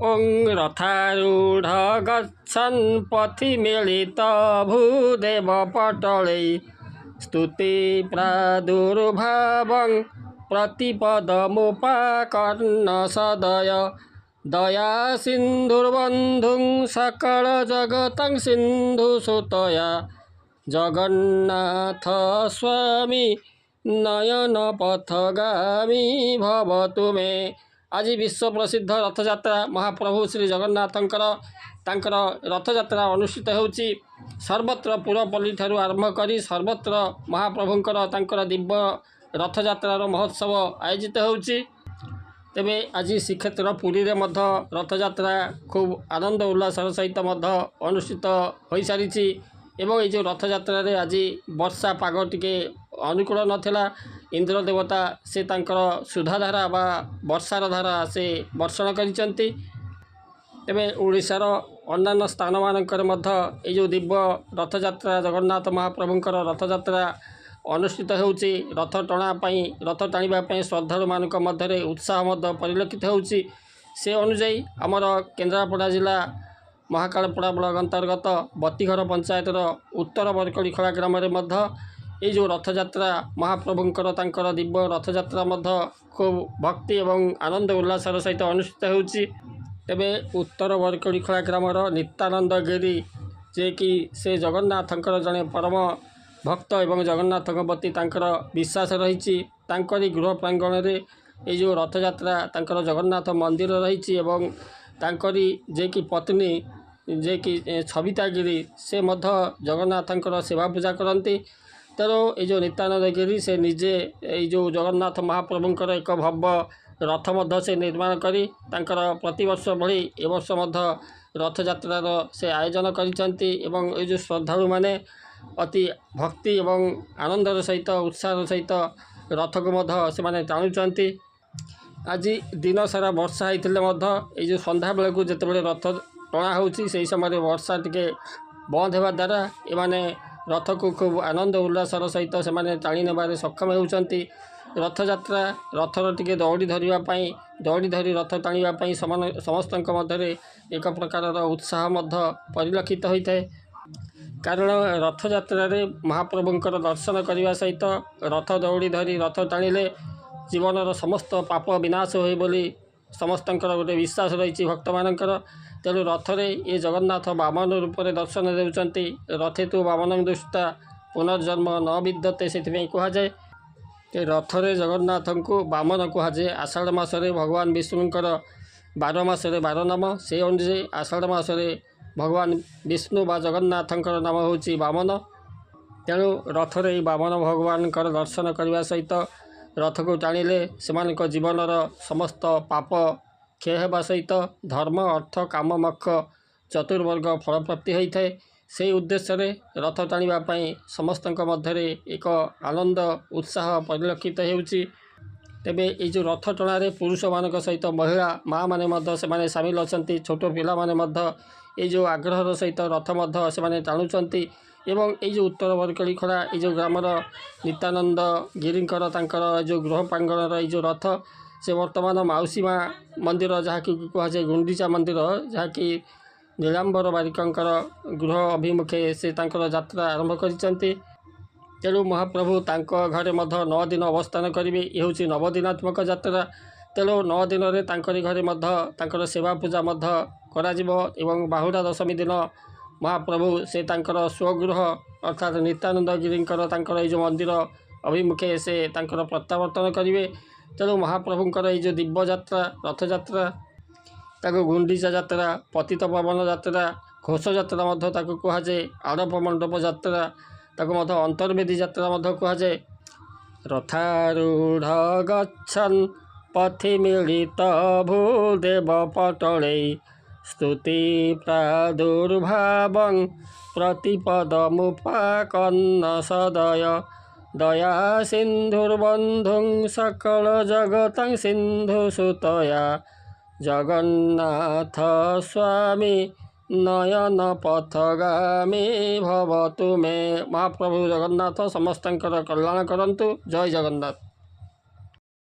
ओं रथारूढ गच्छन् पथि मिलित भूदेव पटलै स्तुति प्रादुर्भावं प्रतिपदमुपाकर्ण्य सदय दया सिन्धुर्बन्धुं सकल जगतं सिन्धुसुतया जगन्नाथ स्वामी नयन पथगामी भवतु मे। आज विश्व प्रसिद्ध रथयात्रा महाप्रभु श्री जगन्नाथंकर तांकर रथयात्रा अनुष्ठित होउची। सर्वत्र पुरपल्ली ठारू आरंभ करी सर्वत्र महाप्रभुंकर तांकर दिव्य रथयात्रार महोत्सव आयोजित होउची। तेबे आज श्रीक्षेत्र पुरी रे मध्य रथयात्रा खूब आनंद उल्लासर सहित मध्य अनुष्ठित हो सारी एवं ये जो रथयात्रा रे आज वर्षा पाग टिके अनुकूल नथिला। इंद्र देवता से तांकर सुधाधारा बा वर्षार धारा से वर्षण करिसेंती। तेबे ओडिशार अन्यान्य स्थान मानकर मध्य ये जो दिव्य रथयात्रा जगन्नाथ महाप्रभुंकर रथयात्रा अनुष्ठित होउची। रथ टणा पई रथ टाणिबा पई श्रद्धालु मानक मध्य उत्साह मध्य परिलक्षित होउची। से अनुसार आमर केन्द्रापड़ा जिला महाकालपड़ा ब्लॉक अंतर्गत बतीघर पंचायतर उत्तर बरकड़ीखोला ग्राम मध्य ये जो रथयात्रा महाप्रभुंकर तांकर दिव्य रथयात्रा मध्य खूब भक्ति एवं आनंद उल्लासर सहित अनुष्ठित होउची। तेबे उत्तर बरकड़ीखोला ग्रामर नित्यानंद गिरी जे कि से जगन्नाथंकर जड़े परम भक्त एवं जगन्नाथ प्रति तांकर विश्वास रही। तांकरी गृह प्रांगण रे ये जो रथयात्रा तांकर जगन्नाथ मंदिर रही एवं तांकरी जे कि पत्नी जे कि छविता गिरी से मध्य जगन्नाथंकर सेवा पूजा करती। तेणु ये जो नित्यानंद गिरी से निजे ये जो जगन्नाथ महाप्रभुंकर एक भव्य रथ मध्य से निर्माण करी तांकर प्रतिवर्ष भली ए वर्ष मध्य रथयात्रार से आयोजन करिसेंती। एवं ये जो श्रद्धालु माने अति भक्ति एवं आनंदर सहित उत्साह सहित रथ को मध्य से माने टाणुचंती। आज दिन सारा वर्षा होते ये जो संध्या बेलू जिते बड़े रथ टणा होउची से समय वर्षा टिके बंद होगा द्वारा एमाने रथ को खूब आनंद उल्लासर सहित से टाणी नेबारे सक्षम होउचंती। रथयात्रा रथर टिके दौड़ी धरिबापी दौड़ी धरी रथ टाणीबापी समस्त मध्य एक प्रकार उत्साह मध्य परिलक्षित होता है। कारण रथयात्रा रे महाप्रभुंकर दर्शन करने सहित रथ दौड़ी धरी रथ टाणिले जीवनर समस्त पाप विनाश हो बोली समस्तंकर गोटे विश्वास रही भक्त मानकर। तेणु रथरे ये जगन्नाथ वामन रूप में दर्शन देउचंती। रथे तु वामन दृष्टा पुनर्जन्म न विद्यते से कहुए। रथरे जगन्नाथ को वामन कहुए। आषाढ़ मासरे भगवान विष्णुंकर 12 मासरे 12 नाम से अनुसार आषाढ़ मासरे भगवान विष्णु बा जगन्नाथंकर नाम होची वामन। तेणु रथरे वामन भगवान दर्शन करने सहित रथ को टाणिले सेमानक जीवनर समस्त पाप क्षय होगा सहित धर्म अर्थ काम मोक्ष चतुर्वर्ग फल प्राप्ति होता है। से उद्देश्य रथ टाणीबापी समस्त मध्य एक आनंद उत्साह परिलक्षित होउची। तेबे ये जो रथ टणारे पुरुष मानक सहित महिला माँ माने मध्य से सामिल अछंती। छोट पिला माने मध्य ये जो आग्रहर सहित रथ मध्य से टाणुचंती। एवं ये जो उत्तर बरकड़ीखोला ये जो ग्रामर नित्यानंद गिरींकर तांकर जो गृह प्रांगणर ये जो रथ से वर्तमान माउसी माँ मंदिर जहाँ कि कहुए गुंडीचा मंदिर जहाँ कि नीलांबर बारिकंकर गृह अभिमुखे से तांकर यात्रा आरंभ करिसेंती। तेणु महाप्रभु तांको घरे मध्य 9 दिन अवस्थान करेंगे। ये हूँ नवदिनात्मक यात्रा। तेणु 9 दिन में तांकरी घरे मध्य तांकर सेवा पूजा मध्य कराजिबो। एवं बाहुड़ा दशमी दिन महाप्रभु से तांकर स्वगृह अर्थात नित्यानंद गिरींकर तांकर ये जो मंदिर अभिमुखे से तांकर प्रत्यावर्तन करेंगे। तेणु महाप्रभुंकर ये जो दिव्य यात्रा रथयात्रा ताको गुंडीचा यात्रा पतित पावन यात्रा घोष यात्रा मध्य ताको कहुए। आड़प मंडप यात्रा ताको मध्य अंतर्वेदी यात्रा मध्य कहुए। रथारूढ़ गच्छन् पथि मिलित भूदेव पटलै स्तुति प्रादुर्भावं प्रतिपदमुपाकर्ण्य सदय दया सिन्धुर्बन्धुं सकल जगतं सिन्धुसुतया जगन्नाथ स्वामी नयन पथगामी भवतु मे। महाप्रभु जगन्नाथ समस्तंकर कल्याण करंतु। जय जगन्नाथ।